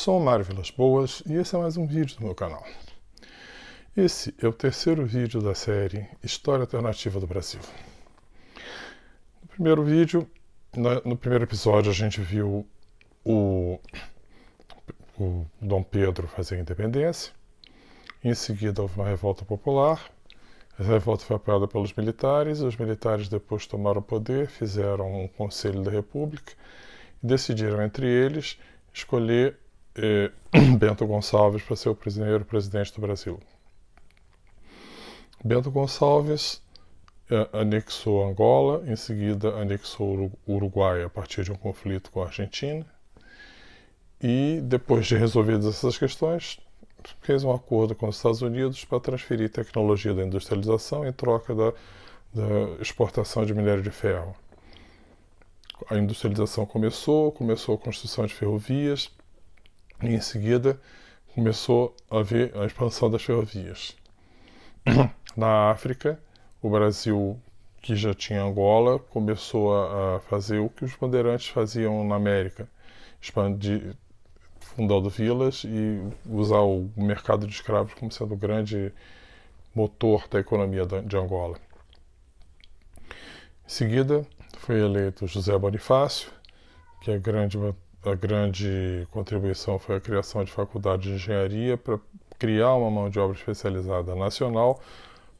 sou o Mário Vilas Boas e esse é mais um vídeo do meu canal. Esse é o terceiro vídeo da série História Alternativa do Brasil. No primeiro vídeo, no primeiro episódio, a gente viu o Dom Pedro fazer a independência. Em seguida, houve uma revolta popular. Essa revolta foi apoiada pelos militares. Os militares depois tomaram o poder, fizeram um Conselho da República e decidiram entre eles escolher Bento Gonçalves para ser o primeiro presidente do Brasil. Bento Gonçalves anexou Angola, em seguida anexou o Uruguai a partir de um conflito com a Argentina e, depois de resolvidas essas questões, fez um acordo com os Estados Unidos para transferir tecnologia da industrialização em troca da exportação de minério de ferro. A industrialização começou a construção de ferrovias e, em seguida, começou a haver a expansão das ferrovias. Na África, o Brasil, que já tinha Angola, começou a fazer o que os bandeirantes faziam na América, expandir, fundando vilas e usar o mercado de escravos como sendo o grande motor da economia de Angola. Em seguida, foi eleito José Bonifácio, que a grande contribuição foi a criação de faculdade de engenharia para criar uma mão de obra especializada nacional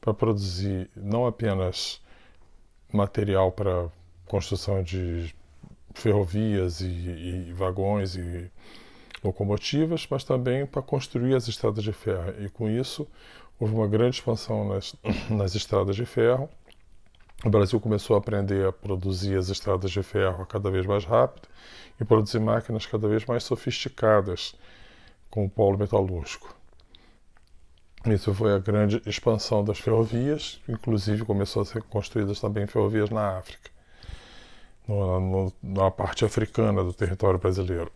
para produzir não apenas material para construção de ferrovias e vagões e locomotivas, mas também para construir as estradas de ferro. E com isso houve uma grande expansão nas estradas de ferro. O Brasil começou a aprender a produzir as estradas de ferro cada vez mais rápido e produzir máquinas cada vez mais sofisticadas com o polo metalúrgico. Isso foi a grande expansão das ferrovias, inclusive começou a ser construídas também ferrovias na África, na parte africana do território brasileiro.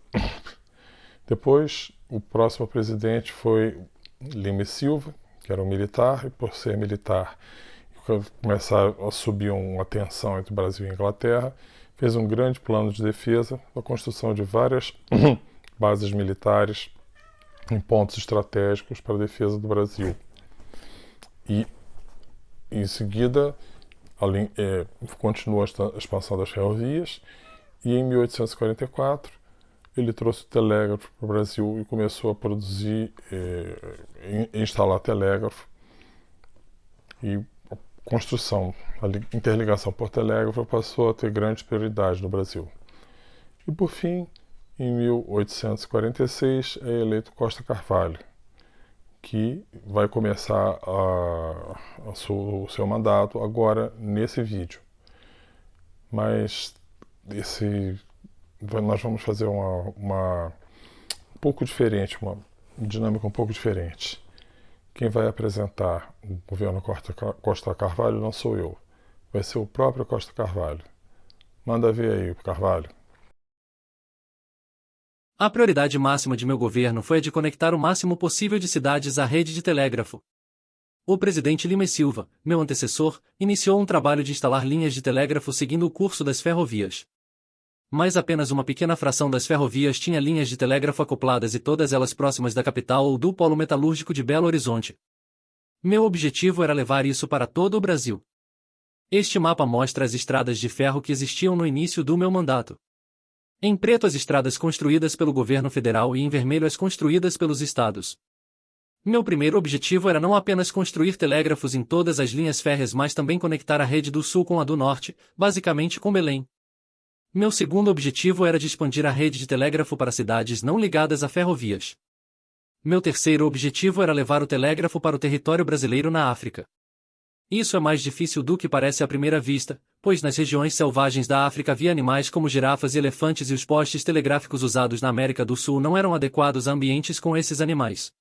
Depois, o próximo presidente foi Lima e Silva, que era um militar, e por ser militar começar a subir uma tensão entre Brasil e Inglaterra, fez um grande plano de defesa, a construção de várias bases militares em pontos estratégicos para a defesa do Brasil. E, em seguida, continuou a expansão das ferrovias e, em 1844, ele trouxe o telégrafo para o Brasil e começou a produzir e instalar telégrafo. E a construção, a interligação por telégrafo passou a ter grande prioridade no Brasil. E, por fim, em 1846, é eleito Costa Carvalho, que vai começar o seu mandato agora nesse vídeo. Mas nós vamos fazer um pouco diferente, uma dinâmica um pouco diferente. Quem vai apresentar o governo Costa Carvalho não sou eu, vai ser o próprio Costa Carvalho. Manda ver aí, Carvalho. A prioridade máxima de meu governo foi a de conectar o máximo possível de cidades à rede de telégrafo. O presidente Lima e Silva, meu antecessor, iniciou um trabalho de instalar linhas de telégrafo seguindo o curso das ferrovias. Mas apenas uma pequena fração das ferrovias tinha linhas de telégrafo acopladas e todas elas próximas da capital ou do polo metalúrgico de Belo Horizonte. Meu objetivo era levar isso para todo o Brasil. Este mapa mostra as estradas de ferro que existiam no início do meu mandato. Em preto as estradas construídas pelo governo federal e em vermelho as construídas pelos estados. Meu primeiro objetivo era não apenas construir telégrafos em todas as linhas férreas, mas também conectar a rede do sul com a do norte, basicamente com Belém. Meu segundo objetivo era de expandir a rede de telégrafo para cidades não ligadas a ferrovias. Meu terceiro objetivo era levar o telégrafo para o território brasileiro na África. Isso é mais difícil do que parece à primeira vista, pois nas regiões selvagens da África havia animais como girafas e elefantes e os postes telegráficos usados na América do Sul não eram adequados a ambientes com esses animais.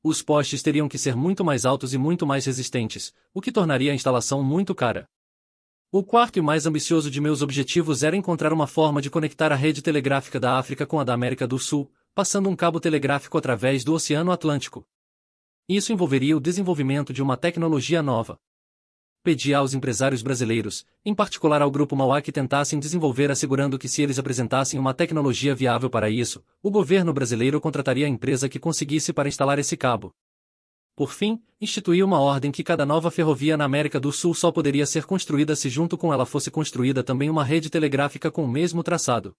Os postes teriam que ser muito mais altos e muito mais resistentes, o que tornaria a instalação muito cara. O quarto e mais ambicioso de meus objetivos era encontrar uma forma de conectar a rede telegráfica da África com a da América do Sul, passando um cabo telegráfico através do Oceano Atlântico. Isso envolveria o desenvolvimento de uma tecnologia nova. pedia aos empresários brasileiros, em particular ao Grupo Mauá, que tentassem desenvolver, assegurando que se eles apresentassem uma tecnologia viável para isso, o governo brasileiro contrataria a empresa que conseguisse para instalar esse cabo. Por fim, instituiu uma ordem que cada nova ferrovia na América do Sul só poderia ser construída se junto com ela fosse construída também uma rede telegráfica com o mesmo traçado.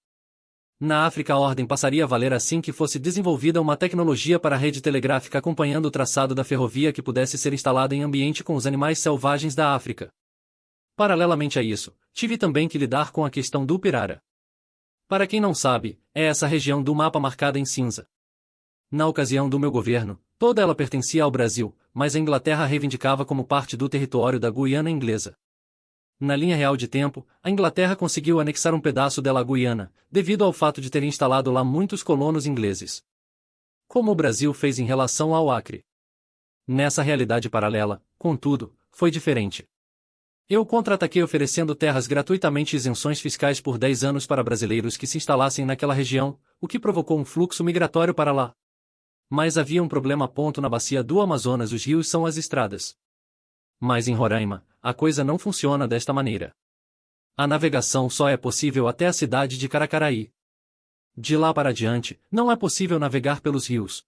Na África, a ordem passaria a valer assim que fosse desenvolvida uma tecnologia para a rede telegráfica acompanhando o traçado da ferrovia que pudesse ser instalada em ambiente com os animais selvagens da África. Paralelamente a isso, tive também que lidar com a questão do Pirara. Para quem não sabe, é essa região do mapa marcada em cinza. Na ocasião do meu governo, toda ela pertencia ao Brasil, mas a Inglaterra a reivindicava como parte do território da Guiana Inglesa. Na linha real de tempo, a Inglaterra conseguiu anexar um pedaço dela à Guiana, devido ao fato de ter instalado lá muitos colonos ingleses. Como o Brasil fez em relação ao Acre. Nessa realidade paralela, contudo, foi diferente. Eu contra-ataquei oferecendo terras gratuitamente e isenções fiscais por 10 anos para brasileiros que se instalassem naquela região, o que provocou um fluxo migratório para lá. Mas havia um problema. Na bacia do Amazonas os rios são as estradas. Mas em Roraima, a coisa não funciona desta maneira. A navegação só é possível até a cidade de Caracaraí. De lá para adiante, não é possível navegar pelos rios.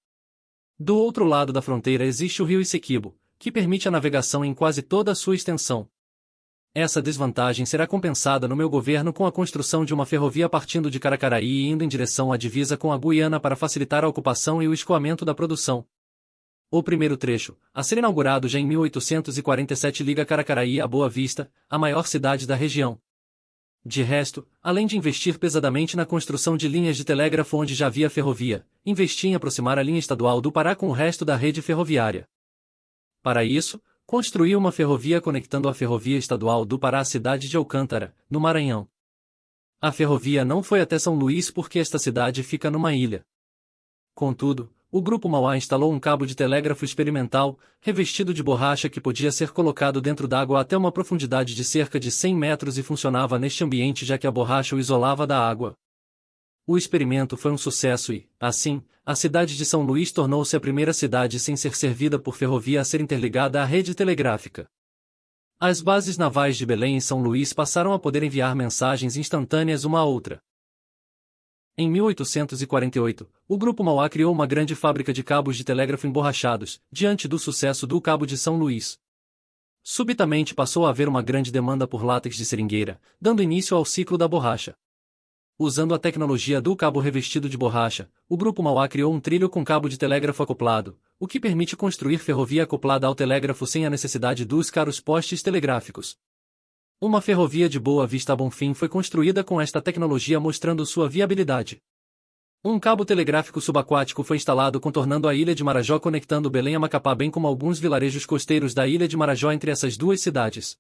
Do outro lado da fronteira existe o rio Essequibo, que permite a navegação em quase toda a sua extensão. Essa desvantagem será compensada no meu governo com a construção de uma ferrovia partindo de Caracaraí e indo em direção à divisa com a Guiana para facilitar a ocupação e o escoamento da produção. O primeiro trecho, a ser inaugurado já em 1847, liga Caracaraí a Boa Vista, a maior cidade da região. De resto, além de investir pesadamente na construção de linhas de telégrafo onde já havia ferrovia, investi em aproximar a linha estadual do Pará com o resto da rede ferroviária. Para isso, construiu uma ferrovia conectando a ferrovia estadual do Pará à cidade de Alcântara, no Maranhão. A ferrovia não foi até São Luís porque esta cidade fica numa ilha. Contudo, o Grupo Mauá instalou um cabo de telégrafo experimental, revestido de borracha que podia ser colocado dentro d'água até uma profundidade de cerca de 100 metros e funcionava neste ambiente já que a borracha o isolava da água. O experimento foi um sucesso e, assim, a cidade de São Luís tornou-se a primeira cidade sem ser servida por ferrovia a ser interligada à rede telegráfica. As bases navais de Belém e São Luís passaram a poder enviar mensagens instantâneas uma a outra. Em 1848, o Grupo Mauá criou uma grande fábrica de cabos de telégrafo emborrachados, diante do sucesso do Cabo de São Luís. Subitamente passou a haver uma grande demanda por látex de seringueira, dando início ao ciclo da borracha. Usando a tecnologia do cabo revestido de borracha, o Grupo Mauá criou um trilho com cabo de telégrafo acoplado, o que permite construir ferrovia acoplada ao telégrafo sem a necessidade dos caros postes telegráficos. Uma ferrovia de Boa Vista a Bonfim foi construída com esta tecnologia mostrando sua viabilidade. Um cabo telegráfico subaquático foi instalado contornando a ilha de Marajó conectando Belém a Macapá bem como alguns vilarejos costeiros da ilha de Marajó entre essas duas cidades.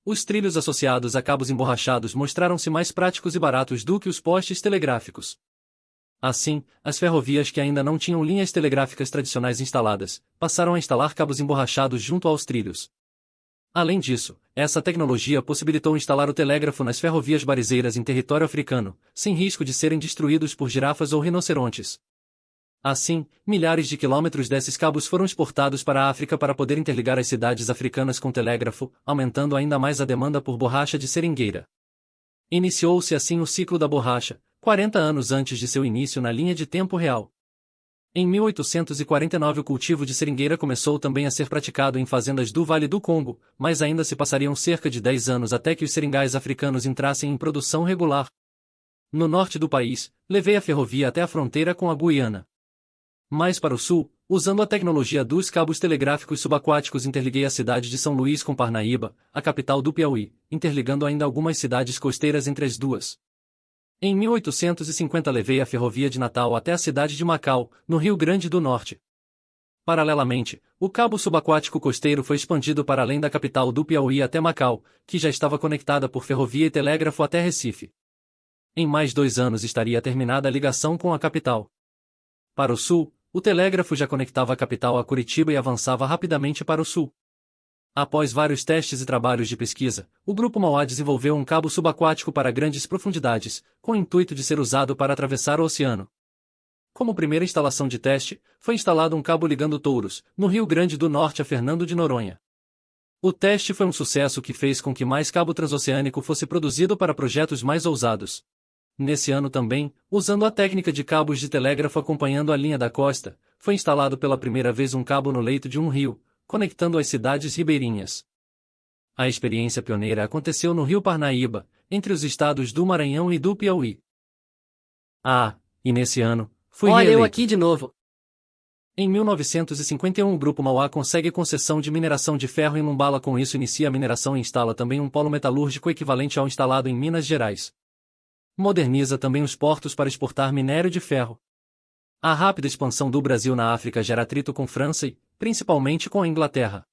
Os trilhos associados a cabos emborrachados mostraram-se mais práticos e baratos do que os postes telegráficos. Assim, as ferrovias que ainda não tinham linhas telegráficas tradicionais instaladas, passaram a instalar cabos emborrachados junto aos trilhos. Além disso, essa tecnologia possibilitou instalar o telégrafo nas ferrovias barizeiras em território africano, sem risco de serem destruídos por girafas ou rinocerontes. Assim, milhares de quilômetros desses cabos foram exportados para a África para poder interligar as cidades africanas com telégrafo, aumentando ainda mais a demanda por borracha de seringueira. Iniciou-se assim o ciclo da borracha, 40 anos antes de seu início na linha de tempo real. Em 1849 o cultivo de seringueira começou também a ser praticado em fazendas do Vale do Congo, mas ainda se passariam cerca de 10 anos até que os seringais africanos entrassem em produção regular. No norte do país, levei a ferrovia até a fronteira com a Guiana. Mais para o sul, usando a tecnologia dos cabos telegráficos subaquáticos interliguei a cidade de São Luís com Parnaíba, a capital do Piauí, interligando ainda algumas cidades costeiras entre as duas. Em 1850 levei a ferrovia de Natal até a cidade de Macau, no Rio Grande do Norte. Paralelamente, o cabo subaquático costeiro foi expandido para além da capital do Piauí até Macau, que já estava conectada por ferrovia e telégrafo até Recife. Em mais 2 anos estaria terminada a ligação com a capital. Para o sul, o telégrafo já conectava a capital a Curitiba e avançava rapidamente para o sul. Após vários testes e trabalhos de pesquisa, o Grupo Mauá desenvolveu um cabo subaquático para grandes profundidades, com o intuito de ser usado para atravessar o oceano. Como primeira instalação de teste, foi instalado um cabo ligando Touros, no Rio Grande do Norte a Fernando de Noronha. O teste foi um sucesso que fez com que mais cabo transoceânico fosse produzido para projetos mais ousados. Nesse ano também, usando a técnica de cabos de telégrafo acompanhando a linha da costa, foi instalado pela primeira vez um cabo no leito de um rio, conectando as cidades ribeirinhas. A experiência pioneira aconteceu no Rio Parnaíba, entre os estados do Maranhão e do Piauí. E nesse ano, fui Olha eu reeleito. aqui de novo. Em 1951 o Grupo Mauá consegue concessão de mineração de ferro em Lumbala, com isso inicia a mineração e instala também um polo metalúrgico equivalente ao instalado em Minas Gerais. Moderniza também os portos para exportar minério de ferro. A rápida expansão do Brasil na África gera atrito com França e, principalmente, com a Inglaterra.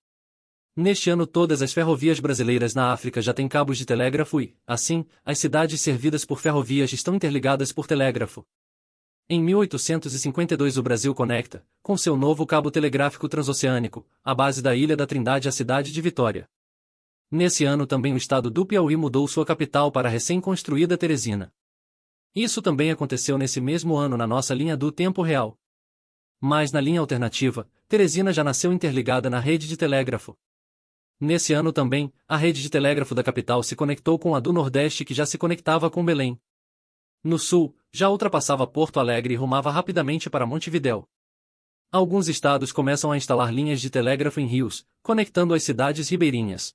Neste ano todas as ferrovias brasileiras na África já têm cabos de telégrafo e, assim, as cidades servidas por ferrovias estão interligadas por telégrafo. Em 1852 o Brasil conecta, com seu novo cabo telegráfico transoceânico, a base da Ilha da Trindade à cidade de Vitória. Nesse ano também o estado do Piauí mudou sua capital para a recém-construída Teresina. Isso também aconteceu nesse mesmo ano na nossa linha do tempo real. Mas na linha alternativa, Teresina já nasceu interligada na rede de telégrafo. Nesse ano também, a rede de telégrafo da capital se conectou com a do Nordeste, que já se conectava com Belém. No sul, já ultrapassava Porto Alegre e rumava rapidamente para Montevidéu. Alguns estados começam a instalar linhas de telégrafo em rios, conectando as cidades ribeirinhas.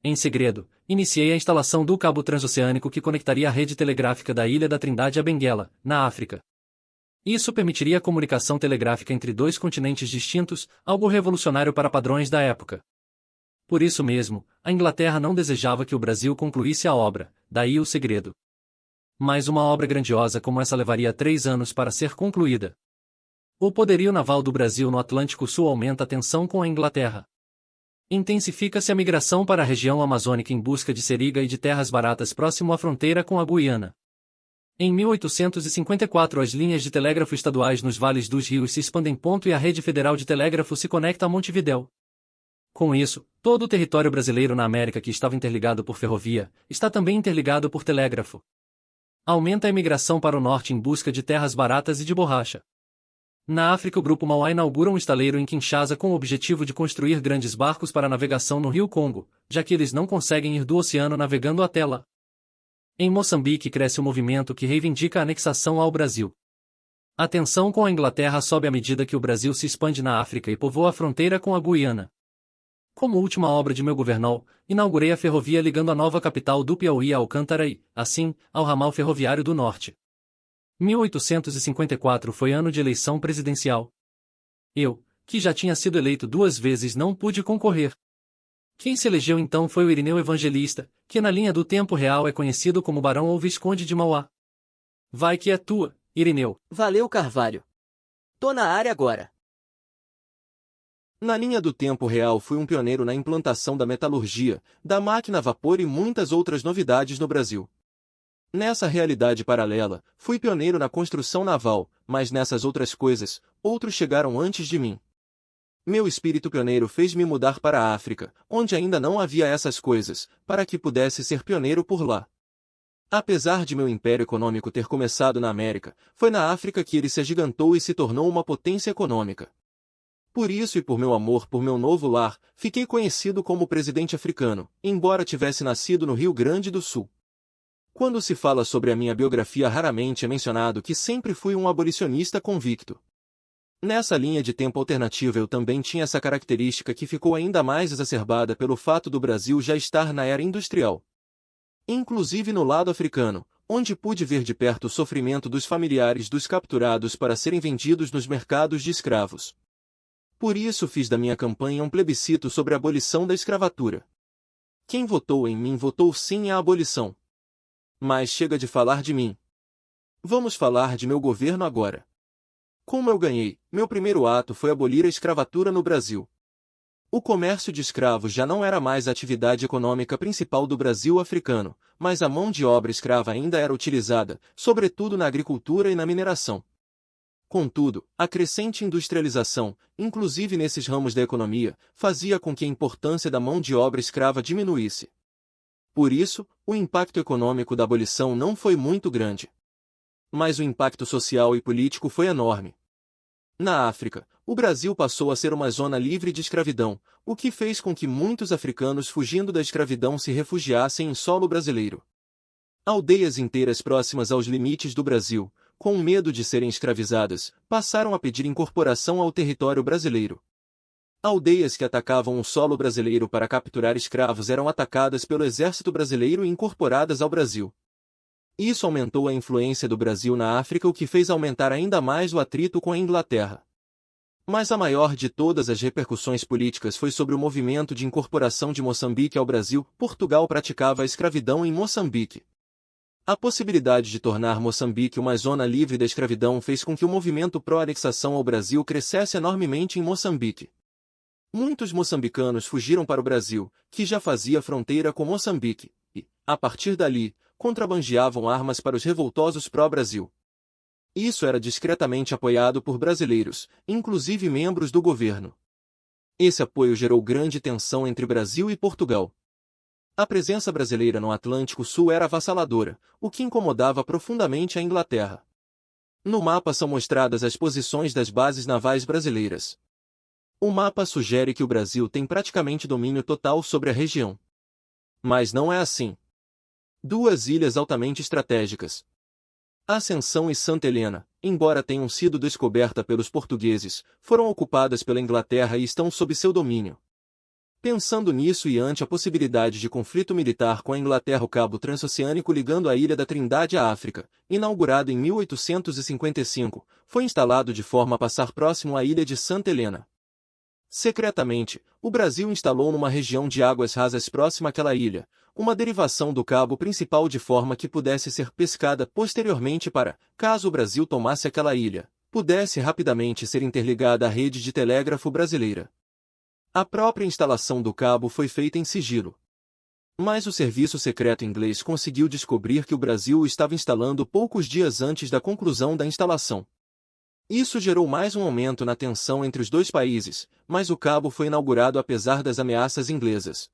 Em segredo, iniciei a instalação do cabo transoceânico que conectaria a rede telegráfica da Ilha da Trindade a Benguela, na África. Isso permitiria a comunicação telegráfica entre dois continentes distintos, algo revolucionário para padrões da época. Por isso mesmo, a Inglaterra não desejava que o Brasil concluísse a obra, daí o segredo. Mas uma obra grandiosa como essa levaria 3 anos para ser concluída. O poderio naval do Brasil no Atlântico Sul aumenta a tensão com a Inglaterra. Intensifica-se a migração para a região amazônica em busca de seriga e de terras baratas próximo à fronteira com a Guiana. Em 1854 as linhas de telégrafo estaduais nos vales dos rios se expandem. E a rede federal de telégrafo se conecta a Montevidéu. Com isso, todo o território brasileiro na América que estava interligado por ferrovia, está também interligado por telégrafo. Aumenta a imigração para o norte em busca de terras baratas e de borracha. Na África o Grupo Mauá inaugura um estaleiro em Kinshasa com o objetivo de construir grandes barcos para navegação no rio Congo, já que eles não conseguem ir do oceano navegando até lá. Em Moçambique cresce o movimento que reivindica a anexação ao Brasil. A tensão com a Inglaterra sobe à medida que o Brasil se expande na África e povoa a fronteira com a Guiana. Como última obra de meu governo, inaugurei a ferrovia ligando a nova capital do Piauí a Alcântara e, assim, ao ramal ferroviário do Norte. 1854 foi ano de eleição presidencial. Eu, que já tinha sido eleito 2 vezes, não pude concorrer. Quem se elegeu então foi o Irineu Evangelista, que na linha do tempo real é conhecido como Barão ou Visconde de Mauá. Vai que é tua, Irineu. Valeu, Carvalho. Tô na área agora. Na linha do tempo real fui um pioneiro na implantação da metalurgia, da máquina a vapor e muitas outras novidades no Brasil. Nessa realidade paralela, fui pioneiro na construção naval, mas nessas outras coisas, outros chegaram antes de mim. Meu espírito pioneiro fez-me mudar para a África, onde ainda não havia essas coisas, para que pudesse ser pioneiro por lá. Apesar de meu império econômico ter começado na América, foi na África que ele se agigantou e se tornou uma potência econômica. Por isso e por meu amor por meu novo lar, fiquei conhecido como presidente africano, embora tivesse nascido no Rio Grande do Sul. Quando se fala sobre a minha biografia raramente é mencionado que sempre fui um abolicionista convicto. Nessa linha de tempo alternativa eu também tinha essa característica que ficou ainda mais exacerbada pelo fato do Brasil já estar na era industrial. Inclusive no lado africano, onde pude ver de perto o sofrimento dos familiares dos capturados para serem vendidos nos mercados de escravos. Por isso fiz da minha campanha um plebiscito sobre a abolição da escravatura. Quem votou em mim votou sim à abolição. Mas chega de falar de mim. Vamos falar de meu governo agora. Como eu ganhei, meu primeiro ato foi abolir a escravatura no Brasil. O comércio de escravos já não era mais a atividade econômica principal do Brasil africano, mas a mão de obra escrava ainda era utilizada, sobretudo na agricultura e na mineração. Contudo, a crescente industrialização, inclusive nesses ramos da economia, fazia com que a importância da mão de obra escrava diminuísse. Por isso, o impacto econômico da abolição não foi muito grande. Mas o impacto social e político foi enorme. Na África, o Brasil passou a ser uma zona livre de escravidão, o que fez com que muitos africanos fugindo da escravidão se refugiassem em solo brasileiro. Aldeias inteiras próximas aos limites do Brasil, com medo de serem escravizadas, passaram a pedir incorporação ao território brasileiro. Aldeias que atacavam o solo brasileiro para capturar escravos eram atacadas pelo exército brasileiro e incorporadas ao Brasil. Isso aumentou a influência do Brasil na África, o que fez aumentar ainda mais o atrito com a Inglaterra. Mas a maior de todas as repercussões políticas foi sobre o movimento de incorporação de Moçambique ao Brasil. Portugal praticava a escravidão em Moçambique. A possibilidade de tornar Moçambique uma zona livre da escravidão fez com que o movimento pró-anexação ao Brasil crescesse enormemente em Moçambique. Muitos moçambicanos fugiram para o Brasil, que já fazia fronteira com Moçambique, e, a partir dali, contrabandeavam armas para os revoltosos pró-Brasil. Isso era discretamente apoiado por brasileiros, inclusive membros do governo. Esse apoio gerou grande tensão entre Brasil e Portugal. A presença brasileira no Atlântico Sul era avassaladora, o que incomodava profundamente a Inglaterra. No mapa são mostradas as posições das bases navais brasileiras. O mapa sugere que o Brasil tem praticamente domínio total sobre a região. Mas não é assim. Duas ilhas altamente estratégicas, Ascensão e Santa Helena, embora tenham sido descobertas pelos portugueses, foram ocupadas pela Inglaterra e estão sob seu domínio. Pensando nisso e ante a possibilidade de conflito militar com a Inglaterra, o cabo transoceânico ligando a Ilha da Trindade à África, inaugurado em 1855, foi instalado de forma a passar próximo à ilha de Santa Helena. Secretamente, o Brasil instalou numa região de águas rasas próxima àquela ilha, uma derivação do cabo principal de forma que pudesse ser pescada posteriormente para, caso o Brasil tomasse aquela ilha, pudesse rapidamente ser interligada à rede de telégrafo brasileira. A própria instalação do cabo foi feita em sigilo. Mas o serviço secreto inglês conseguiu descobrir que o Brasil o estava instalando poucos dias antes da conclusão da instalação. Isso gerou mais um aumento na tensão entre os dois países, mas o cabo foi inaugurado apesar das ameaças inglesas.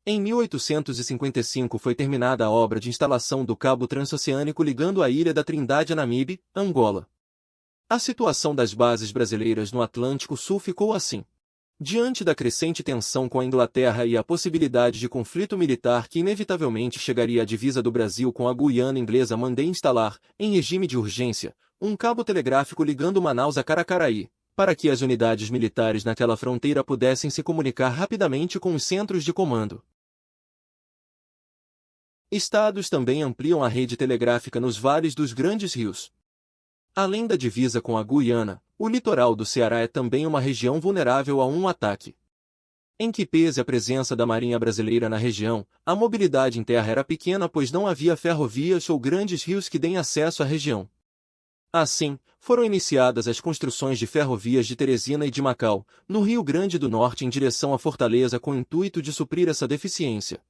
Em 1855 foi terminada a obra de instalação do cabo transoceânico ligando a Ilha da Trindade a Namibe, Angola. A situação das bases brasileiras no Atlântico Sul ficou assim. Diante da crescente tensão com a Inglaterra e a possibilidade de conflito militar que inevitavelmente chegaria à divisa do Brasil com a Guiana Inglesa, mandei instalar, em regime de urgência, um cabo telegráfico ligando Manaus a Caracaraí, para que as unidades militares naquela fronteira pudessem se comunicar rapidamente com os centros de comando. Estados também ampliam a rede telegráfica nos vales dos grandes rios. Além da divisa com a Guiana, o litoral do Ceará é também uma região vulnerável a um ataque. Em que pese a presença da Marinha Brasileira na região, a mobilidade em terra era pequena, pois não havia ferrovias ou grandes rios que deem acesso à região. Assim, foram iniciadas as construções de ferrovias de Teresina e de Macau, no Rio Grande do Norte em direção à Fortaleza, com o intuito de suprir essa deficiência.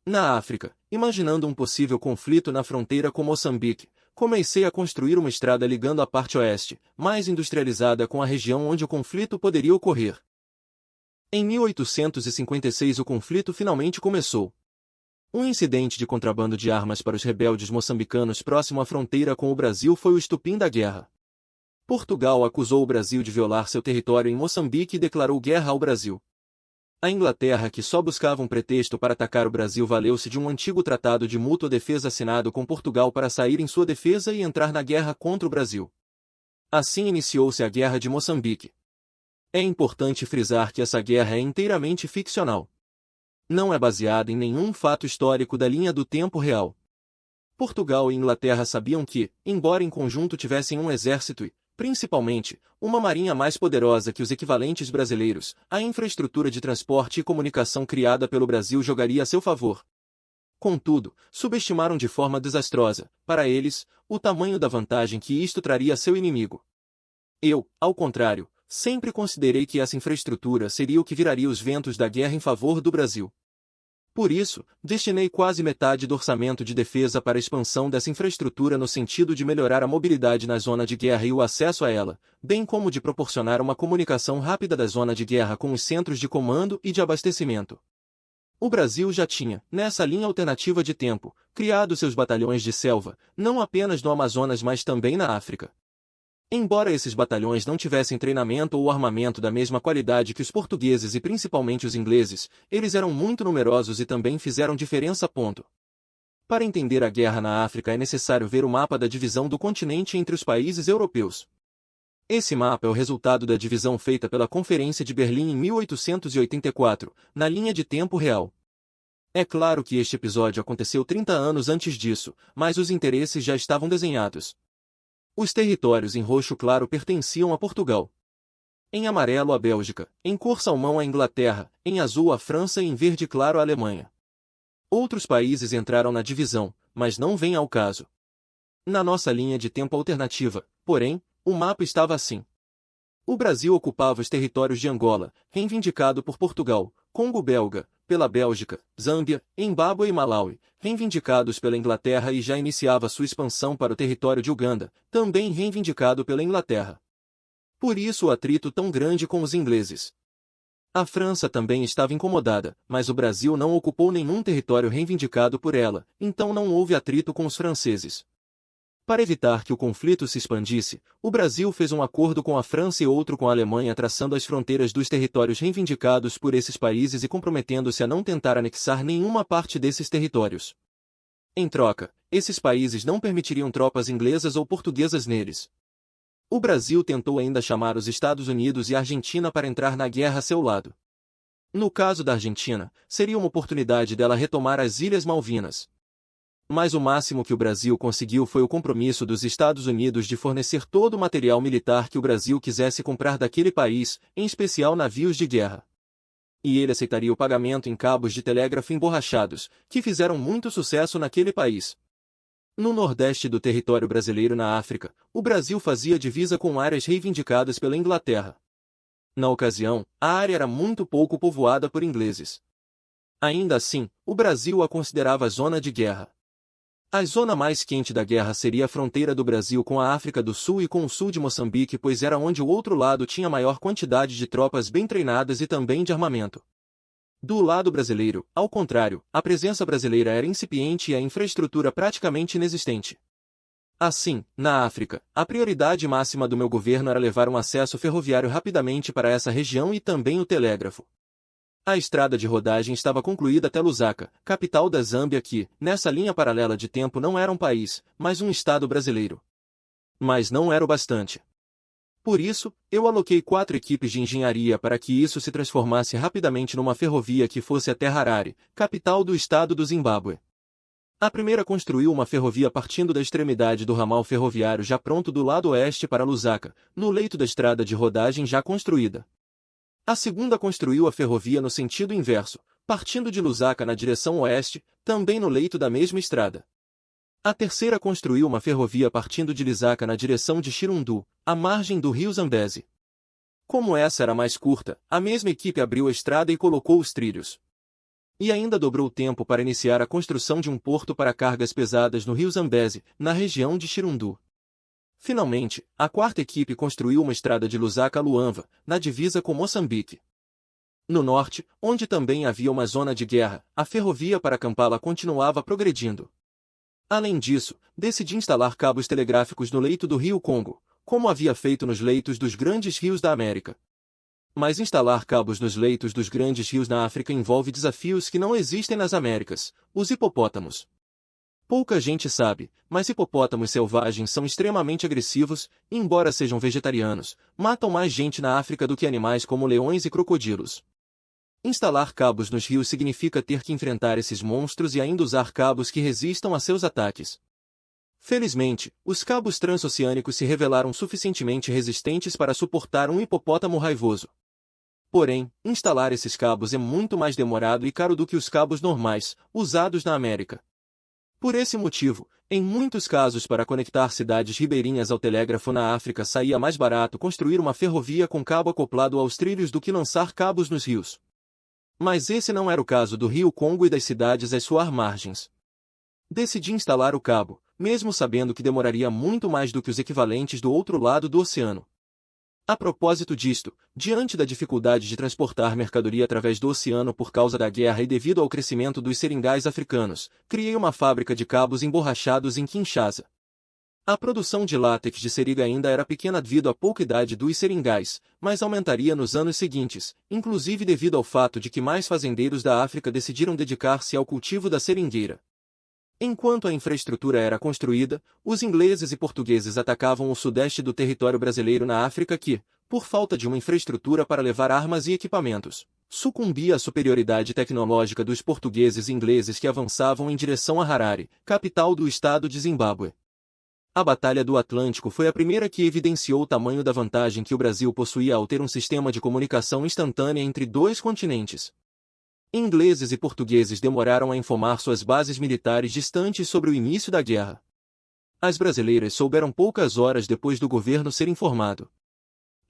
Na África, imaginando um possível conflito na fronteira com Moçambique, comecei a construir uma estrada ligando a parte oeste, mais industrializada, com a região onde o conflito poderia ocorrer. Em 1856 o conflito finalmente começou. Um incidente de contrabando de armas para os rebeldes moçambicanos próximo à fronteira com o Brasil foi o estopim da guerra. Portugal acusou o Brasil de violar seu território em Moçambique e declarou guerra ao Brasil. A Inglaterra, que só buscava um pretexto para atacar o Brasil, valeu-se de um antigo tratado de mútua defesa assinado com Portugal para sair em sua defesa e entrar na guerra contra o Brasil. Assim iniciou-se a Guerra de Moçambique. É importante frisar que essa guerra é inteiramente ficcional. Não é baseada em nenhum fato histórico da linha do tempo real. Portugal e Inglaterra sabiam que, embora em conjunto tivessem um exército e, principalmente, uma marinha mais poderosa que os equivalentes brasileiros, a infraestrutura de transporte e comunicação criada pelo Brasil jogaria a seu favor. Contudo, subestimaram de forma desastrosa, para eles, o tamanho da vantagem que isto traria a seu inimigo. Eu, ao contrário, sempre considerei que essa infraestrutura seria o que viraria os ventos da guerra em favor do Brasil. Por isso, destinei quase metade do orçamento de defesa para a expansão dessa infraestrutura no sentido de melhorar a mobilidade na zona de guerra e o acesso a ela, bem como de proporcionar uma comunicação rápida da zona de guerra com os centros de comando e de abastecimento. O Brasil já tinha, nessa linha alternativa de tempo, criado seus batalhões de selva, não apenas no Amazonas mas também na África. Embora esses batalhões não tivessem treinamento ou armamento da mesma qualidade que os portugueses e principalmente os ingleses, eles eram muito numerosos e também fizeram diferença. Para entender a guerra na África é necessário ver o mapa da divisão do continente entre os países europeus. Esse mapa é o resultado da divisão feita pela Conferência de Berlim em 1884, na linha de tempo real. É claro que este episódio aconteceu 30 anos antes disso, mas os interesses já estavam desenhados. Os territórios em roxo claro pertenciam a Portugal. Em amarelo a Bélgica, em cor salmão a Inglaterra, em azul a França e em verde claro a Alemanha. Outros países entraram na divisão, mas não vêm ao caso. Na nossa linha de tempo alternativa, porém, o mapa estava assim. O Brasil ocupava os territórios de Angola, reivindicado por Portugal, Congo belga, pela Bélgica, Zâmbia, Zimbábue e Malawi, reivindicados pela Inglaterra e já iniciava sua expansão para o território de Uganda, também reivindicado pela Inglaterra. Por isso o atrito tão grande com os ingleses. A França também estava incomodada, mas o Brasil não ocupou nenhum território reivindicado por ela, então não houve atrito com os franceses. Para evitar que o conflito se expandisse, o Brasil fez um acordo com a França e outro com a Alemanha traçando as fronteiras dos territórios reivindicados por esses países e comprometendo-se a não tentar anexar nenhuma parte desses territórios. Em troca, esses países não permitiriam tropas inglesas ou portuguesas neles. O Brasil tentou ainda chamar os Estados Unidos e a Argentina para entrar na guerra a seu lado. No caso da Argentina, seria uma oportunidade dela retomar as Ilhas Malvinas. Mas o máximo que o Brasil conseguiu foi o compromisso dos Estados Unidos de fornecer todo o material militar que o Brasil quisesse comprar daquele país, em especial navios de guerra. E ele aceitaria o pagamento em cabos de telégrafo emborrachados, que fizeram muito sucesso naquele país. No nordeste do território brasileiro na África, o Brasil fazia divisa com áreas reivindicadas pela Inglaterra. Na ocasião, a área era muito pouco povoada por ingleses. Ainda assim, o Brasil a considerava zona de guerra. A zona mais quente da guerra seria a fronteira do Brasil com a África do Sul e com o sul de Moçambique, pois era onde o outro lado tinha maior quantidade de tropas bem treinadas e também de armamento. Do lado brasileiro, ao contrário, a presença brasileira era incipiente e a infraestrutura praticamente inexistente. Assim, na África, a prioridade máxima do meu governo era levar um acesso ferroviário rapidamente para essa região e também o telégrafo. A estrada de rodagem estava concluída até Lusaka, capital da Zâmbia que, nessa linha paralela de tempo não era um país, mas um estado brasileiro. Mas não era o bastante. Por isso, eu aloquei 4 equipes de engenharia para que isso se transformasse rapidamente numa ferrovia que fosse até Harare, capital do estado do Zimbábue. A primeira construiu uma ferrovia partindo da extremidade do ramal ferroviário já pronto do lado oeste para Lusaka, no leito da estrada de rodagem já construída. A segunda construiu a ferrovia no sentido inverso, partindo de Lusaka na direção oeste, também no leito da mesma estrada. A terceira construiu uma ferrovia partindo de Lusaka na direção de Chirundu, à margem do rio Zambeze. Como essa era mais curta, a mesma equipe abriu a estrada e colocou os trilhos. E ainda dobrou o tempo para iniciar a construção de um porto para cargas pesadas no rio Zambeze, na região de Chirundu. Finalmente, a quarta equipe construiu uma estrada de Lusaka a Luanva, na divisa com Moçambique. No norte, onde também havia uma zona de guerra, a ferrovia para Kampala continuava progredindo. Além disso, decidi instalar cabos telegráficos no leito do rio Congo, como havia feito nos leitos dos grandes rios da América. Mas instalar cabos nos leitos dos grandes rios na África envolve desafios que não existem nas Américas: os hipopótamos. Pouca gente sabe, mas hipopótamos selvagens são extremamente agressivos, e embora sejam vegetarianos, matam mais gente na África do que animais como leões e crocodilos. Instalar cabos nos rios significa ter que enfrentar esses monstros e ainda usar cabos que resistam a seus ataques. Felizmente, os cabos transoceânicos se revelaram suficientemente resistentes para suportar um hipopótamo raivoso. Porém, instalar esses cabos é muito mais demorado e caro do que os cabos normais, usados na América. Por esse motivo, em muitos casos para conectar cidades ribeirinhas ao telégrafo na África saía mais barato construir uma ferrovia com cabo acoplado aos trilhos do que lançar cabos nos rios. Mas esse não era o caso do rio Congo e das cidades às suas margens. Decidi instalar o cabo, mesmo sabendo que demoraria muito mais do que os equivalentes do outro lado do oceano. A propósito disto, diante da dificuldade de transportar mercadoria através do oceano por causa da guerra e devido ao crescimento dos seringais africanos, criei uma fábrica de cabos emborrachados em Kinshasa. A produção de látex de seringa ainda era pequena devido à pouca idade dos seringais, mas aumentaria nos anos seguintes, inclusive devido ao fato de que mais fazendeiros da África decidiram dedicar-se ao cultivo da seringueira. Enquanto a infraestrutura era construída, os ingleses e portugueses atacavam o sudeste do território brasileiro na África que, por falta de uma infraestrutura para levar armas e equipamentos, sucumbia à superioridade tecnológica dos portugueses e ingleses que avançavam em direção a Harare, capital do estado de Zimbábue. A Batalha do Atlântico foi a primeira que evidenciou o tamanho da vantagem que o Brasil possuía ao ter um sistema de comunicação instantânea entre dois continentes. Ingleses e portugueses demoraram a informar suas bases militares distantes sobre o início da guerra. As brasileiras souberam poucas horas depois do governo ser informado.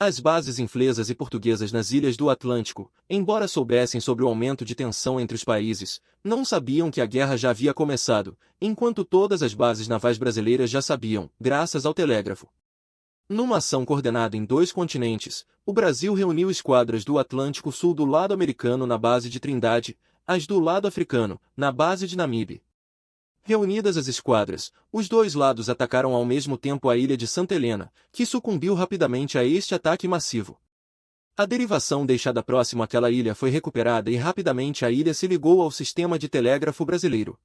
As bases inglesas e portuguesas nas ilhas do Atlântico, embora soubessem sobre o aumento de tensão entre os países, não sabiam que a guerra já havia começado, enquanto todas as bases navais brasileiras já sabiam, graças ao telégrafo. Numa ação coordenada em dois continentes, o Brasil reuniu esquadras do Atlântico Sul do lado americano na base de Trindade, as do lado africano, na base de Namibe. Reunidas as esquadras, os dois lados atacaram ao mesmo tempo a ilha de Santa Helena, que sucumbiu rapidamente a este ataque massivo. A derivação deixada próximo àquela ilha foi recuperada e rapidamente a ilha se ligou ao sistema de telégrafo brasileiro.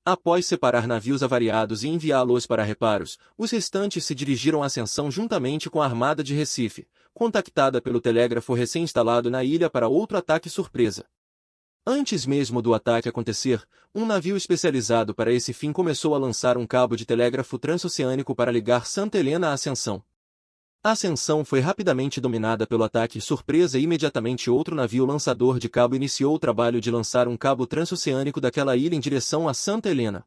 Após separar navios avariados e enviá-los para reparos, os restantes se dirigiram à Ascensão juntamente com a Armada de Recife, contactada pelo telégrafo recém-instalado na ilha para outro ataque surpresa. Antes mesmo do ataque acontecer, um navio especializado para esse fim começou a lançar um cabo de telégrafo transoceânico para ligar Santa Helena à Ascensão. A Ascensão foi rapidamente dominada pelo ataque surpresa e imediatamente outro navio lançador de cabo iniciou o trabalho de lançar um cabo transoceânico daquela ilha em direção a Santa Helena.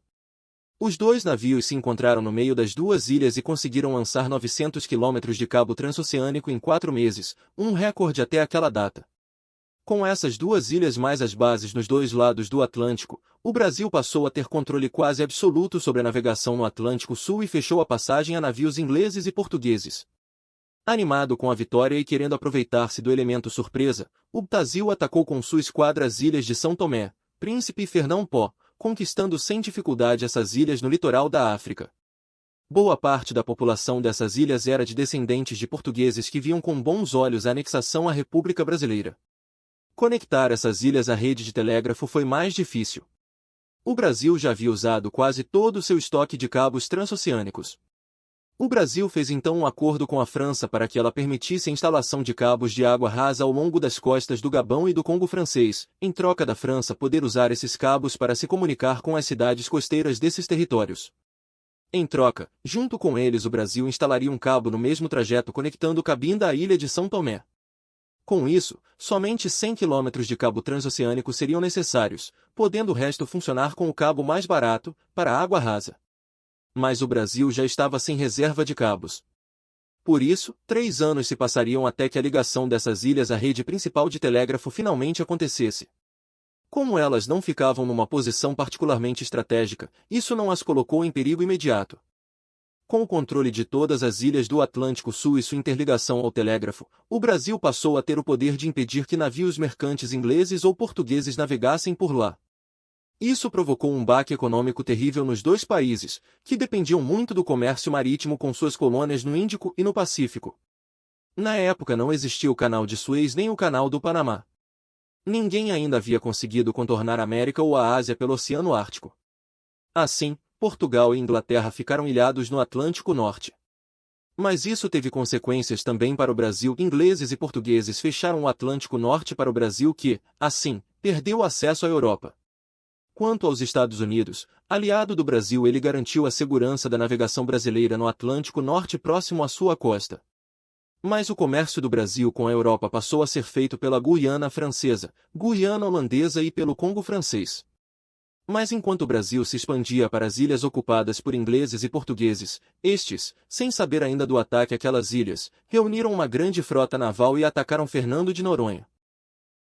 Os dois navios se encontraram no meio das duas ilhas e conseguiram lançar 900 quilômetros de cabo transoceânico em 4 meses, um recorde até aquela data. Com essas duas ilhas mais as bases nos dois lados do Atlântico, o Brasil passou a ter controle quase absoluto sobre a navegação no Atlântico Sul e fechou a passagem a navios ingleses e portugueses. Animado com a vitória e querendo aproveitar-se do elemento surpresa, o Brasil atacou com sua esquadra as ilhas de São Tomé, Príncipe e Fernão Pó, conquistando sem dificuldade essas ilhas no litoral da África. Boa parte da população dessas ilhas era de descendentes de portugueses que viam com bons olhos a anexação à República Brasileira. Conectar essas ilhas à rede de telégrafo foi mais difícil. O Brasil já havia usado quase todo o seu estoque de cabos transoceânicos. O Brasil fez então um acordo com a França para que ela permitisse a instalação de cabos de água rasa ao longo das costas do Gabão e do Congo francês, em troca da França poder usar esses cabos para se comunicar com as cidades costeiras desses territórios. Em troca, junto com eles o Brasil instalaria um cabo no mesmo trajeto conectando Cabinda à ilha de São Tomé. Com isso, somente 100 quilômetros de cabo transoceânico seriam necessários, podendo o resto funcionar com o cabo mais barato, para a água rasa. Mas o Brasil já estava sem reserva de cabos. Por isso, 3 anos se passariam até que a ligação dessas ilhas à rede principal de telégrafo finalmente acontecesse. Como elas não ficavam numa posição particularmente estratégica, isso não as colocou em perigo imediato. Com o controle de todas as ilhas do Atlântico Sul e sua interligação ao telégrafo, o Brasil passou a ter o poder de impedir que navios mercantes ingleses ou portugueses navegassem por lá. Isso provocou um baque econômico terrível nos dois países, que dependiam muito do comércio marítimo com suas colônias no Índico e no Pacífico. Na época não existia o Canal de Suez nem o Canal do Panamá. Ninguém ainda havia conseguido contornar a América ou a Ásia pelo Oceano Ártico. Assim, Portugal e Inglaterra ficaram ilhados no Atlântico Norte. Mas isso teve consequências também para o Brasil. Ingleses e portugueses fecharam o Atlântico Norte para o Brasil que, assim, perdeu acesso à Europa. Quanto aos Estados Unidos, aliado do Brasil, ele garantiu a segurança da navegação brasileira no Atlântico Norte próximo à sua costa. Mas o comércio do Brasil com a Europa passou a ser feito pela Guiana Francesa, Guiana Holandesa e pelo Congo Francês. Mas enquanto o Brasil se expandia para as ilhas ocupadas por ingleses e portugueses, estes, sem saber ainda do ataque àquelas ilhas, reuniram uma grande frota naval e atacaram Fernando de Noronha.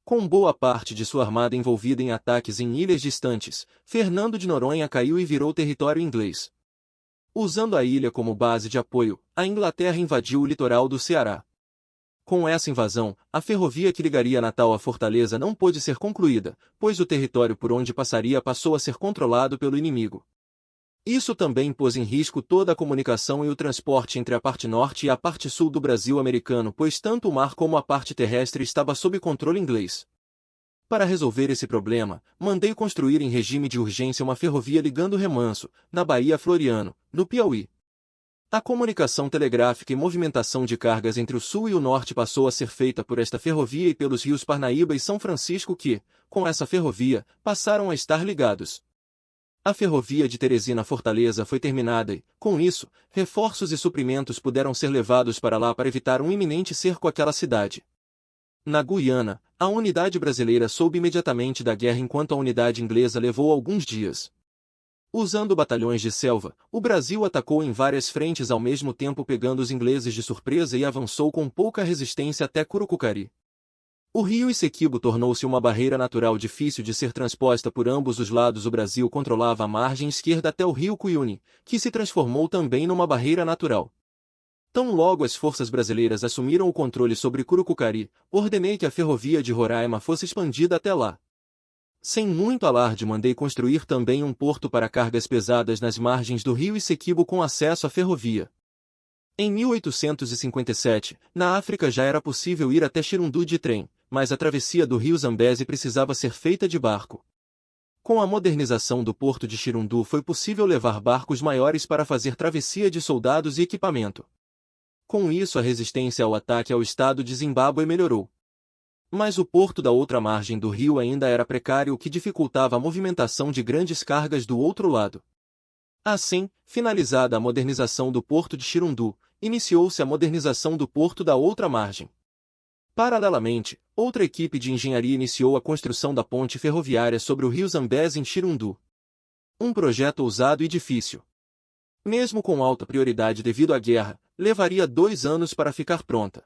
Com boa parte de sua armada envolvida em ataques em ilhas distantes, Fernando de Noronha caiu e virou território inglês. Usando a ilha como base de apoio, a Inglaterra invadiu o litoral do Ceará. Com essa invasão, a ferrovia que ligaria Natal à Fortaleza não pôde ser concluída, pois o território por onde passaria passou a ser controlado pelo inimigo. Isso também pôs em risco toda a comunicação e o transporte entre a parte norte e a parte sul do Brasil americano, pois tanto o mar como a parte terrestre estava sob controle inglês. Para resolver esse problema, mandei construir em regime de urgência uma ferrovia ligando Remanso, na Bahia Floriano, no Piauí. A comunicação telegráfica e movimentação de cargas entre o sul e o norte passou a ser feita por esta ferrovia e pelos rios Parnaíba e São Francisco que, com essa ferrovia, passaram a estar ligados. A ferrovia de Teresina a Fortaleza foi terminada e, com isso, reforços e suprimentos puderam ser levados para lá para evitar um iminente cerco àquela cidade. Na Guiana, a unidade brasileira soube imediatamente da guerra enquanto a unidade inglesa levou alguns dias. Usando batalhões de selva, o Brasil atacou em várias frentes ao mesmo tempo pegando os ingleses de surpresa e avançou com pouca resistência até Curucucari. O rio Essequibo tornou-se uma barreira natural difícil de ser transposta por ambos os lados. O Brasil controlava a margem esquerda até o rio Cuyuni, que se transformou também numa barreira natural. Tão logo as forças brasileiras assumiram o controle sobre Curucucari, ordenei que a ferrovia de Roraima fosse expandida até lá. Sem muito alarde mandei construir também um porto para cargas pesadas nas margens do rio Essequibo com acesso à ferrovia. Em 1857, na África já era possível ir até Xirundu de trem, mas a travessia do rio Zambeze precisava ser feita de barco. Com a modernização do porto de Xirundu foi possível levar barcos maiores para fazer travessia de soldados e equipamento. Com isso a resistência ao ataque ao estado de Zimbábue melhorou. Mas o porto da outra margem do rio ainda era precário, o que dificultava a movimentação de grandes cargas do outro lado. Assim, finalizada a modernização do porto de Xirundu, iniciou-se a modernização do porto da outra margem. Paralelamente, outra equipe de engenharia iniciou a construção da ponte ferroviária sobre o rio Zambeze em Xirundu. Um projeto ousado e difícil. Mesmo com alta prioridade devido à guerra, levaria 2 anos para ficar pronta.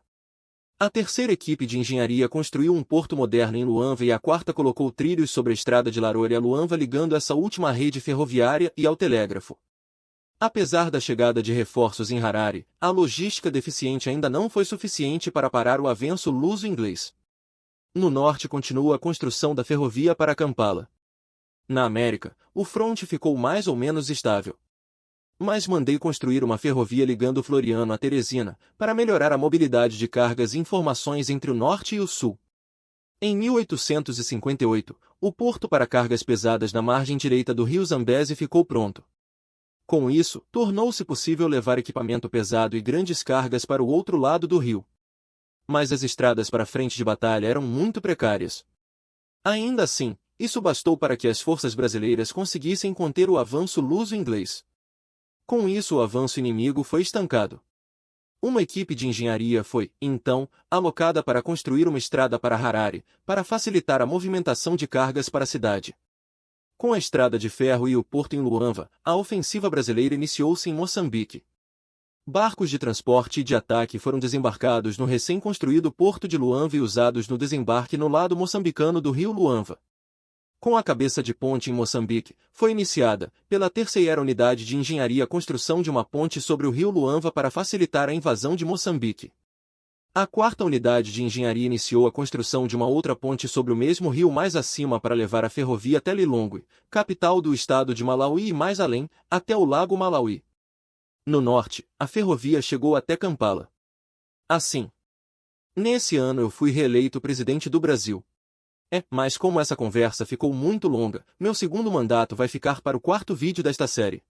A terceira equipe de engenharia construiu um porto moderno em Luanva e a quarta colocou trilhos sobre a estrada de Larore a Luanva ligando essa última rede ferroviária e ao telégrafo. Apesar da chegada de reforços em Harare, a logística deficiente ainda não foi suficiente para parar o avanço luso-inglês. No norte continua a construção da ferrovia para Kampala. Na América, o fronte ficou mais ou menos estável. Mas mandei construir uma ferrovia ligando Floriano a Teresina, para melhorar a mobilidade de cargas e informações entre o norte e o sul. Em 1858, o porto para cargas pesadas na margem direita do rio Zambeze ficou pronto. Com isso, tornou-se possível levar equipamento pesado e grandes cargas para o outro lado do rio. Mas as estradas para a frente de batalha eram muito precárias. Ainda assim, isso bastou para que as forças brasileiras conseguissem conter o avanço luso-inglês. Com isso o avanço inimigo foi estancado. Uma equipe de engenharia foi, então, alocada para construir uma estrada para Harare, para facilitar a movimentação de cargas para a cidade. Com a estrada de ferro e o porto em Luanva, a ofensiva brasileira iniciou-se em Moçambique. Barcos de transporte e de ataque foram desembarcados no recém-construído porto de Luanva e usados no desembarque no lado moçambicano do rio Luanva. Com a cabeça de ponte em Moçambique, foi iniciada, pela terceira unidade de engenharia, a construção de uma ponte sobre o rio Luanva para facilitar a invasão de Moçambique. A quarta unidade de engenharia iniciou a construção de uma outra ponte sobre o mesmo rio mais acima para levar a ferrovia até Lilongwe, capital do estado de Malawi, e mais além, até o lago Malawi. No norte, a ferrovia chegou até Kampala. Assim, nesse ano eu fui reeleito presidente do Brasil. Mas como essa conversa ficou muito longa, meu segundo mandato vai ficar para o 4º vídeo desta série.